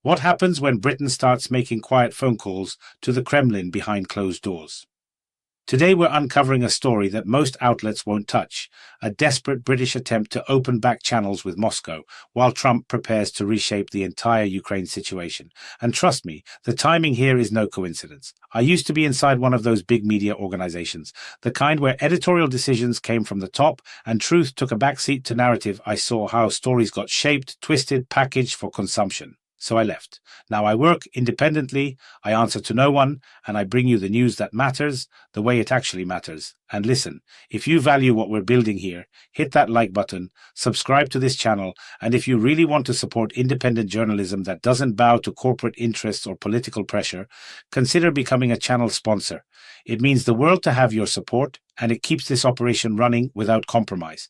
What happens when Britain starts making quiet phone calls to the Kremlin behind closed doors? Today we're uncovering a story that most outlets won't touch, a desperate British attempt to open back channels with Moscow, while Trump prepares to reshape the entire Ukraine situation. And trust me, the timing here is no coincidence. I used to be inside one of those big media organizations, the kind where editorial decisions came from the top and truth took a backseat to narrative. I saw how stories got shaped, twisted, packaged for consumption. So I left. Now I work independently, I answer to no one, and I bring you the news that matters, the way it actually matters. And listen, if you value what we're building here, hit that like button, subscribe to this channel, and if you really want to support independent journalism that doesn't bow to corporate interests or political pressure, consider becoming a channel sponsor. It means the world to have your support, and it keeps this operation running without compromise.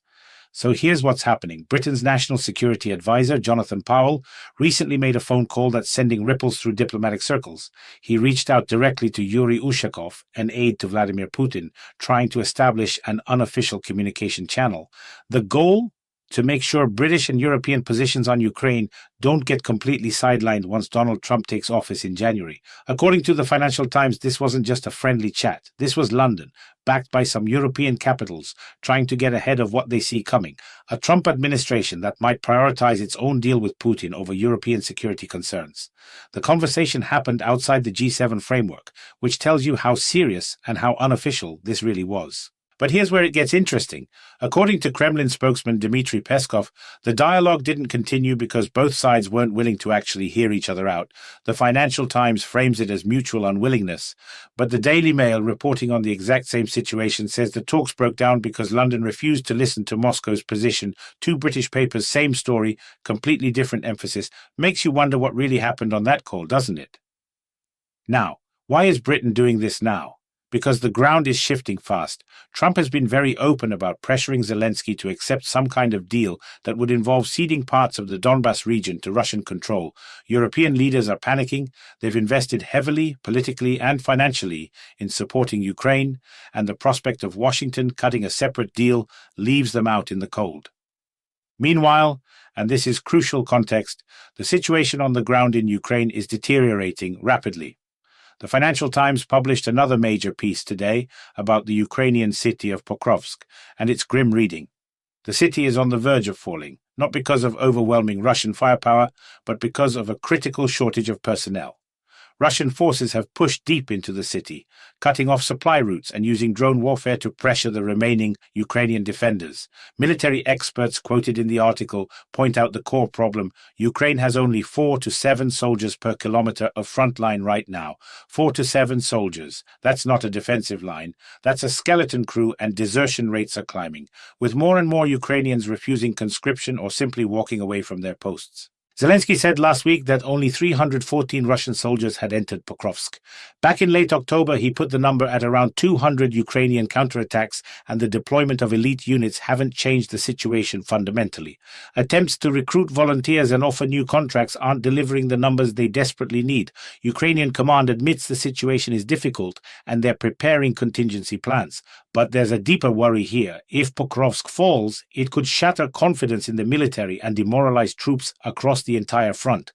So here's what's happening. Britain's National Security Advisor, Jonathan Powell, recently made a phone call that's sending ripples through diplomatic circles. He reached out directly to Yuri Ushakov, an aide to Vladimir Putin, trying to establish an unofficial communication channel. The goal? To make sure British and European positions on Ukraine don't get completely sidelined once Donald Trump takes office in January. According to the Financial Times, this wasn't just a friendly chat. This was London, backed by some European capitals, trying to get ahead of what they see coming. A Trump administration that might prioritize its own deal with Putin over European security concerns. The conversation happened outside the G7 framework, which tells you how serious and how unofficial this really was. But here's where it gets interesting. According to Kremlin spokesman Dmitry Peskov, the dialogue didn't continue because both sides weren't willing to actually hear each other out. The Financial Times frames it as mutual unwillingness. But the Daily Mail, reporting on the exact same situation, says the talks broke down because London refused to listen to Moscow's position. Two British papers, same story, completely different emphasis. Makes you wonder what really happened on that call, doesn't it? Now, why is Britain doing this now? Because the ground is shifting fast. Trump has been very open about pressuring Zelensky to accept some kind of deal that would involve ceding parts of the Donbas region to Russian control. European leaders are panicking. They've invested heavily, politically and financially, in supporting Ukraine, and the prospect of Washington cutting a separate deal leaves them out in the cold. Meanwhile, and this is crucial context, the situation on the ground in Ukraine is deteriorating rapidly. The Financial Times published another major piece today about the Ukrainian city of Pokrovsk, and it's grim reading. The city is on the verge of falling, not because of overwhelming Russian firepower, but because of a critical shortage of personnel. Russian forces have pushed deep into the city, cutting off supply routes and using drone warfare to pressure the remaining Ukrainian defenders. Military experts quoted in the article point out the core problem. Ukraine has only 4 to 7 soldiers per kilometer of front line right now. 4 to 7 soldiers. That's not a defensive line. That's a skeleton crew, and desertion rates are climbing, with more and more Ukrainians refusing conscription or simply walking away from their posts. Zelensky said last week that only 314 Russian soldiers had entered Pokrovsk. Back in late October, he put the number at around 200 Ukrainian counterattacks, and the deployment of elite units haven't changed the situation fundamentally. Attempts to recruit volunteers and offer new contracts aren't delivering the numbers they desperately need. Ukrainian command admits the situation is difficult, and they're preparing contingency plans. But there's a deeper worry here. If Pokrovsk falls, it could shatter confidence in the military and demoralize troops across the entire front.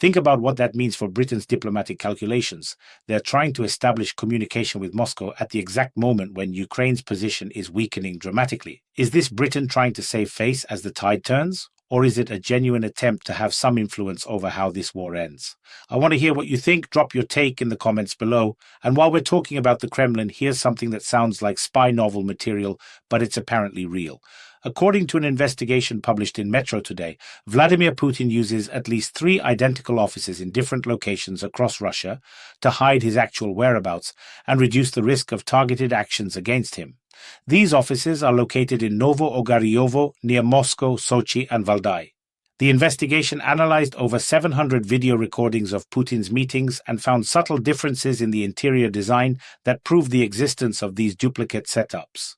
Think about what that means for Britain's diplomatic calculations. They're trying to establish communication with Moscow at the exact moment when Ukraine's position is weakening dramatically. Is this Britain trying to save face as the tide turns? Or is it a genuine attempt to have some influence over how this war ends? I want to hear what you think. Drop your take in the comments below. And while we're talking about the Kremlin, here's something that sounds like spy novel material, but it's apparently real. According to an investigation published in Metro today, Vladimir Putin uses at least 3 identical offices in different locations across Russia to hide his actual whereabouts and reduce the risk of targeted actions against him. These offices are located in Novo-Ogaryovo, near Moscow, Sochi, and Valdai. The investigation analyzed over 700 video recordings of Putin's meetings and found subtle differences in the interior design that prove the existence of these duplicate setups.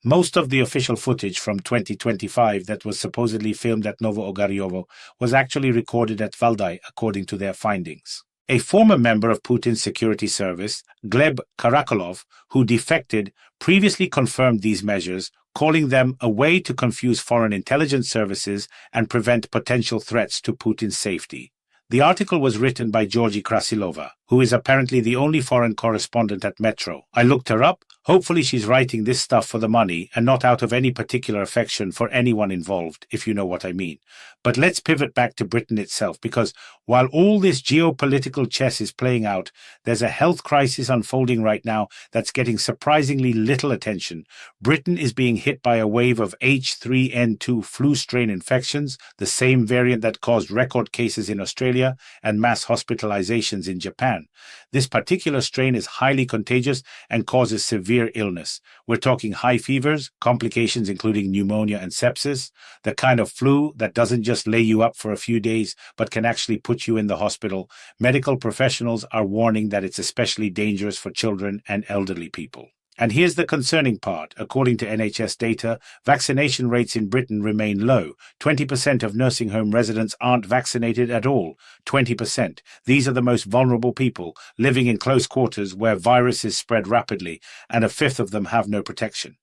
Most of the official footage from 2025 that was supposedly filmed at Novo-Ogaryovo was actually recorded at Valdai, according to their findings. A former member of Putin's security service, Gleb Karakolov, who defected, previously confirmed these measures, calling them a way to confuse foreign intelligence services and prevent potential threats to Putin's safety. The article was written by Georgi Krasilova, who is apparently the only foreign correspondent at Metro. I looked her up. Hopefully she's writing this stuff for the money and not out of any particular affection for anyone involved, if you know what I mean. But let's pivot back to Britain itself, because while all this geopolitical chess is playing out, there's a health crisis unfolding right now that's getting surprisingly little attention. Britain is being hit by a wave of H3N2 flu strain infections, the same variant that caused record cases in Australia and mass hospitalizations in Japan. This particular strain is highly contagious and causes severe illness. We're talking high fevers, complications including pneumonia and sepsis, the kind of flu that doesn't just lay you up for a few days but can actually put you in the hospital. Medical professionals are warning that it's especially dangerous for children and elderly people. And here's the concerning part. According to NHS data, vaccination rates in Britain remain low. 20% of nursing home residents aren't vaccinated at all. 20%. These are the most vulnerable people, living in close quarters where viruses spread rapidly, and a fifth of them have no protection.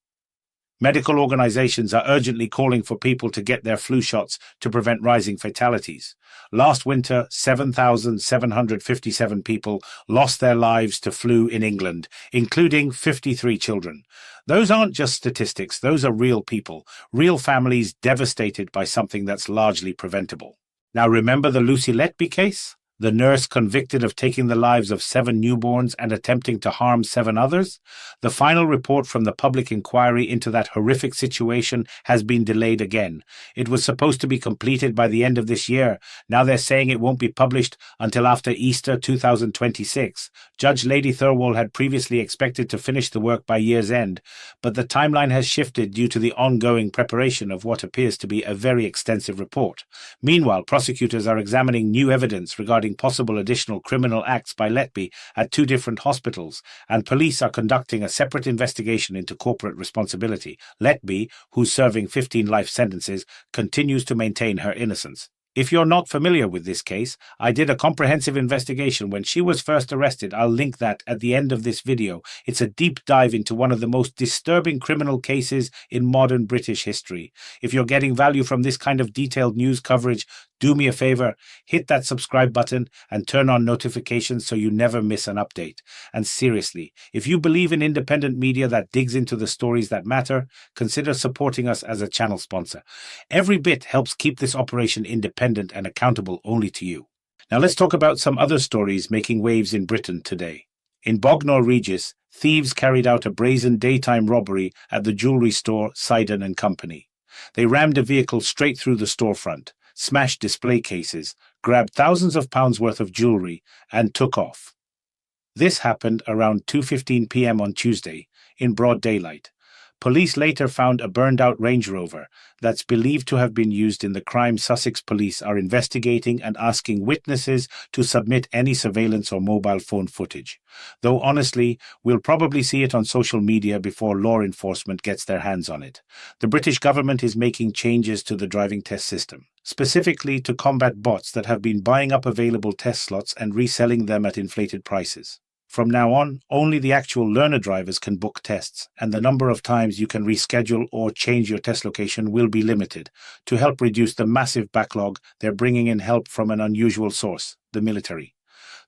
Medical organizations are urgently calling for people to get their flu shots to prevent rising fatalities. Last winter, 7,757 people lost their lives to flu in England, including 53 children. Those aren't just statistics, those are real people, real families devastated by something that's largely preventable. Now remember the Lucy Letby case? The nurse convicted of taking the lives of 7 newborns and attempting to harm 7 others? The final report from the public inquiry into that horrific situation has been delayed again. It was supposed to be completed by the end of this year. Now they're saying it won't be published until after Easter 2026. Judge Lady Thirlwall had previously expected to finish the work by year's end, but the timeline has shifted due to the ongoing preparation of what appears to be a very extensive report. Meanwhile, prosecutors are examining new evidence regarding possible additional criminal acts by Letby at 2 different hospitals, and police are conducting a separate investigation into corporate responsibility. Letby, who's serving 15 life sentences, continues to maintain her innocence. If you're not familiar with this case, I did a comprehensive investigation when she was first arrested. I'll link that at the end of this video. It's a deep dive into one of the most disturbing criminal cases in modern British history. If you're getting value from this kind of detailed news coverage, do me a favor, hit that subscribe button and turn on notifications so you never miss an update. And seriously, if you believe in independent media that digs into the stories that matter, consider supporting us as a channel sponsor. Every bit helps keep this operation independent and accountable only to you. Now let's talk about some other stories making waves in Britain today. In Bognor Regis, thieves carried out a brazen daytime robbery at the jewellery store Sidon & Company. They rammed a vehicle straight through the storefront, smashed display cases, grabbed thousands of pounds worth of jewellery, and took off. This happened around 2:15 p.m. on Tuesday, in broad daylight. Police later found a burned-out Range Rover that's believed to have been used in the crime. Sussex police are investigating and asking witnesses to submit any surveillance or mobile phone footage. Though honestly, we'll probably see it on social media before law enforcement gets their hands on it. The British government is making changes to the driving test system, specifically to combat bots that have been buying up available test slots and reselling them at inflated prices. From now on, only the actual learner drivers can book tests, and the number of times you can reschedule or change your test location will be limited. To help reduce the massive backlog, they're bringing in help from an unusual source, the military.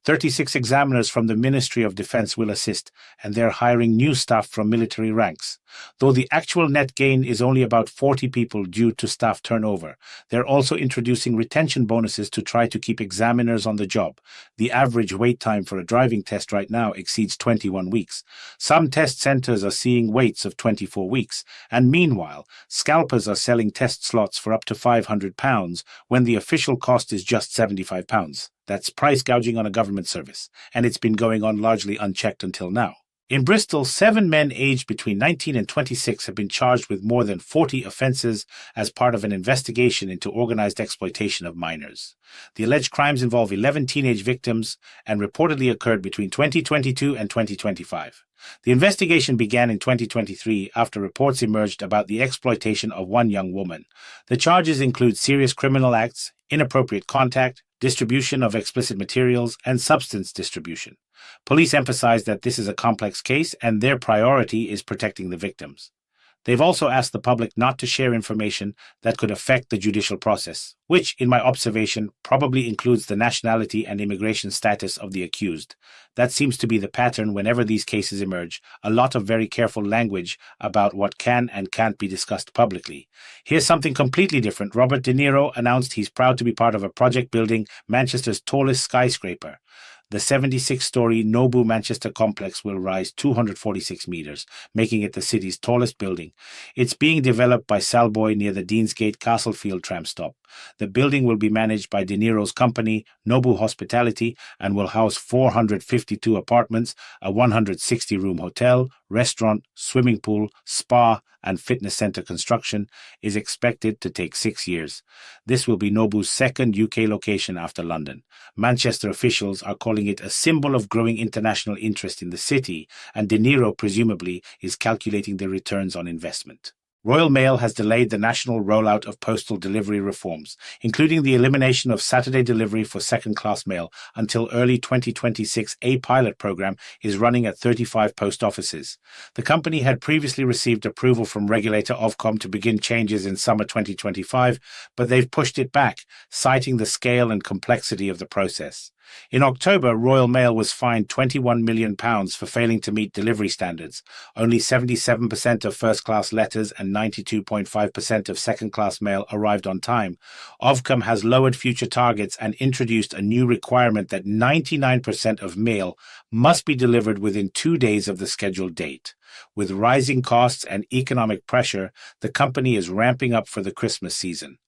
36 examiners from the Ministry of Defence will assist, and they're hiring new staff from military ranks. Though the actual net gain is only about 40 people due to staff turnover, they're also introducing retention bonuses to try to keep examiners on the job. The average wait time for a driving test right now exceeds 21 weeks. Some test centres are seeing waits of 24 weeks, and meanwhile, scalpers are selling test slots for up to £500 when the official cost is just £75. That's price gouging on a government service, and it's been going on largely unchecked until now. In Bristol, 7 men aged between 19 and 26 have been charged with more than 40 offences as part of an investigation into organised exploitation of minors. The alleged crimes involve 11 teenage victims and reportedly occurred between 2022 and 2025. The investigation began in 2023 after reports emerged about the exploitation of one young woman. The charges include serious criminal acts, inappropriate contact, distribution of explicit materials, and substance distribution. Police emphasize that this is a complex case and their priority is protecting the victims. They've also asked the public not to share information that could affect the judicial process, which, in my observation, probably includes the nationality and immigration status of the accused. That seems to be the pattern whenever these cases emerge, a lot of very careful language about what can and can't be discussed publicly. Here's something completely different. Robert De Niro announced he's proud to be part of a project building Manchester's tallest skyscraper. The 76-story Nobu Manchester complex will rise 246 meters, making it the city's tallest building. It's being developed by Salboy near the Deansgate Castlefield tram stop. The building will be managed by De Niro's company, Nobu Hospitality, and will house 452 apartments, a 160-room hotel, restaurant, swimming pool, spa, and fitness center. Construction is expected to take 6 years. This will be Nobu's second UK location after London. Manchester officials are calling it a symbol of growing international interest in the city, and De Niro presumably is calculating the returns on investment. Royal Mail has delayed the national rollout of postal delivery reforms, including the elimination of Saturday delivery for second-class mail, until early 2026. A pilot program is running at 35 post offices. The company had previously received approval from regulator Ofcom to begin changes in summer 2025, but they've pushed it back, citing the scale and complexity of the process. In October, Royal Mail was fined £21 million for failing to meet delivery standards. Only 77% of first-class letters and 92.5% of second-class mail arrived on time. Ofcom has lowered future targets and introduced a new requirement that 99% of mail must be delivered within 2 days of the scheduled date. With rising costs and economic pressure, the company is ramping up for the Christmas season.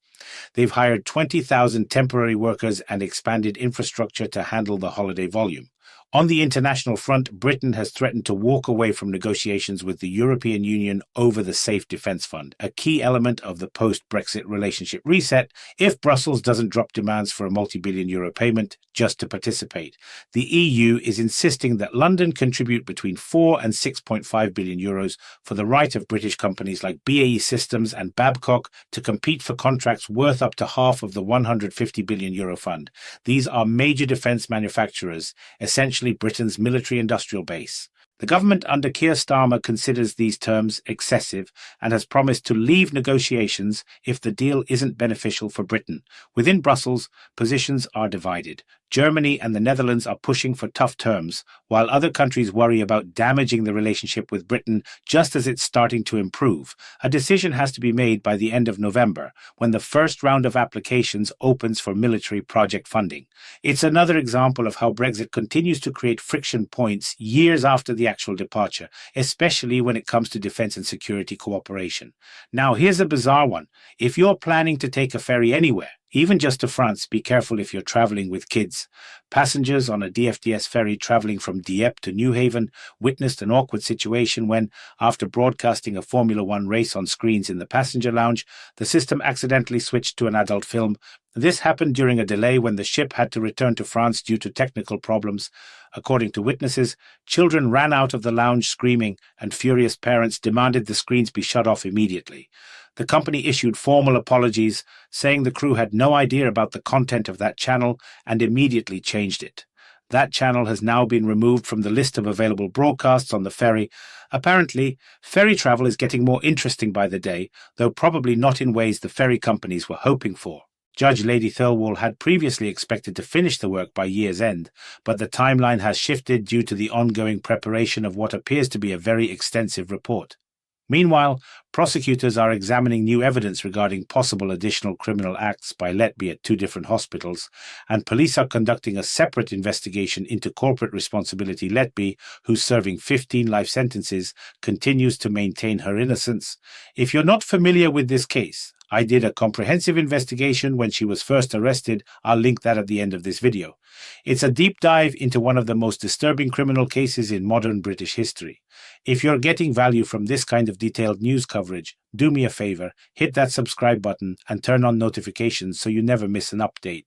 They've hired 20,000 temporary workers and expanded infrastructure to handle the holiday volume. On the international front, Britain has threatened to walk away from negotiations with the European Union over the Safe Defence Fund, a key element of the post-Brexit relationship reset, if Brussels doesn't drop demands for a multi-billion euro payment just to participate. The EU is insisting that London contribute between 4 and 6.5 billion euros for the right of British companies like BAE Systems and Babcock to compete for contracts worth up to half of the 150 billion euro fund. These are major defence manufacturers, essentially Britain's military-industrial base. The government under Keir Starmer considers these terms excessive and has promised to leave negotiations if the deal isn't beneficial for Britain. Within Brussels, positions are divided. Germany and the Netherlands are pushing for tough terms, while other countries worry about damaging the relationship with Britain just as it's starting to improve. A decision has to be made by the end of November, when the first round of applications opens for military project funding. It's another example of how Brexit continues to create friction points years after the actual departure, especially when it comes to defence and security cooperation. Now, here's a bizarre one. If you're planning to take a ferry anywhere, even just to France, be careful if you're traveling with kids. Passengers on a DFDS ferry traveling from Dieppe to Newhaven witnessed an awkward situation when, after broadcasting a Formula One race on screens in the passenger lounge, the system accidentally switched to an adult film. This happened during a delay when the ship had to return to France due to technical problems. According to witnesses, children ran out of the lounge screaming, and furious parents demanded the screens be shut off immediately. The company issued formal apologies, saying the crew had no idea about the content of that channel and immediately changed it. That channel has now been removed from the list of available broadcasts on the ferry. Apparently, ferry travel is getting more interesting by the day, though probably not in ways the ferry companies were hoping for. Judge Lady Thirlwall had previously expected to finish the work by year's end, but the timeline has shifted due to the ongoing preparation of what appears to be a very extensive report. Meanwhile, prosecutors are examining new evidence regarding possible additional criminal acts by Letby at 2 different hospitals, and police are conducting a separate investigation into corporate responsibility. Letby, who's serving 15 life sentences, continues to maintain her innocence. If you're not familiar with this case, I did a comprehensive investigation when she was first arrested. I'll link that at the end of this video. It's a deep dive into one of the most disturbing criminal cases in modern British history. If you're getting value from this kind of detailed news coverage, do me a favor, hit that subscribe button and turn on notifications so you never miss an update.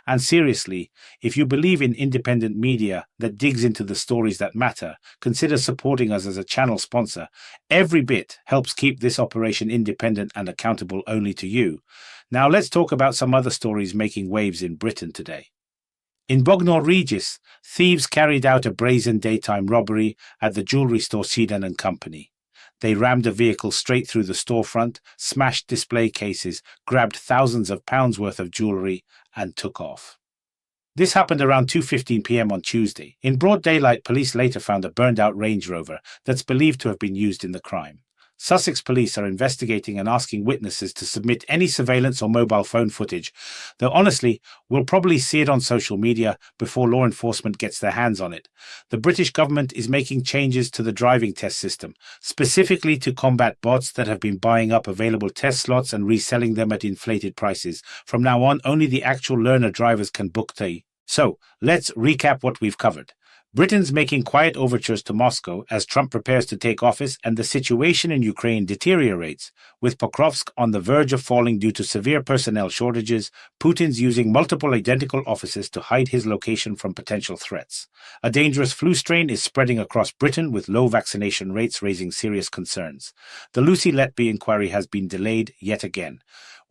And seriously, if you believe in independent media that digs into the stories that matter, consider supporting us as a channel sponsor. Every bit helps keep this operation independent and accountable only to you. Now let's talk about some other stories making waves in Britain today. In Bognor Regis, thieves carried out a brazen daytime robbery at the jewellery store Sedan & Company. They rammed a vehicle straight through the storefront, smashed display cases, grabbed thousands of pounds worth of jewelry, and took off. This happened around 2:15 p.m. on Tuesday. In broad daylight, police later found a burned-out Range Rover that's believed to have been used in the crime. Sussex police are investigating and asking witnesses to submit any surveillance or mobile phone footage, though honestly, we'll probably see it on social media before law enforcement gets their hands on it. The British government is making changes to the driving test system, specifically to combat bots that have been buying up available test slots and reselling them at inflated prices. From now on, only the actual learner drivers can book the. So, let's recap what we've covered. Britain's making quiet overtures to Moscow as Trump prepares to take office, and the situation in Ukraine deteriorates, with Pokrovsk on the verge of falling due to severe personnel shortages. Putin's using multiple identical offices to hide his location from potential threats. A dangerous flu strain is spreading across Britain, with low vaccination rates raising serious concerns. The Lucy Letby inquiry has been delayed yet again.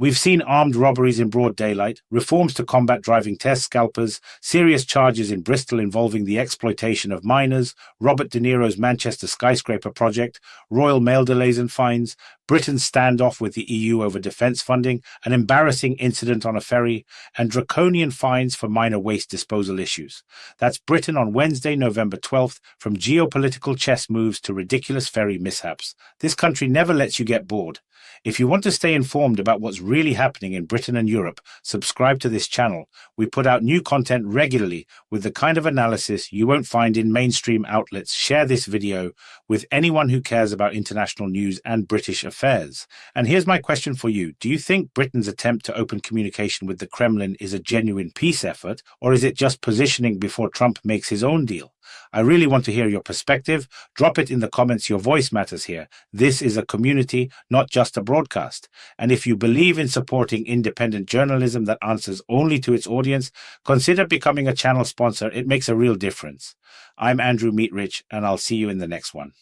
We've seen armed robberies in broad daylight, reforms to combat driving test scalpers, serious charges in Bristol involving the exploitation of minors, Robert De Niro's Manchester skyscraper project, Royal Mail delays and fines, Britain's standoff with the EU over defence funding, an embarrassing incident on a ferry, and draconian fines for minor waste disposal issues. That's Britain on Wednesday, November 12th, from geopolitical chess moves to ridiculous ferry mishaps. This country never lets you get bored. If you want to stay informed about what's really happening in Britain and Europe, subscribe to this channel. We put out new content regularly with the kind of analysis you won't find in mainstream outlets. Share this video with anyone who cares about international news and British affairs. And here's my question for you. Do you think Britain's attempt to open communication with the Kremlin is a genuine peace effort, or is it just positioning before Trump makes his own deal? I really want to hear your perspective. Drop it in the comments. Your voice matters here. This is a community, not just a broadcast. And if you believe in supporting independent journalism that answers only to its audience, consider becoming a channel sponsor. It makes a real difference. I'm Andrew Meatrich, and I'll see you in the next one.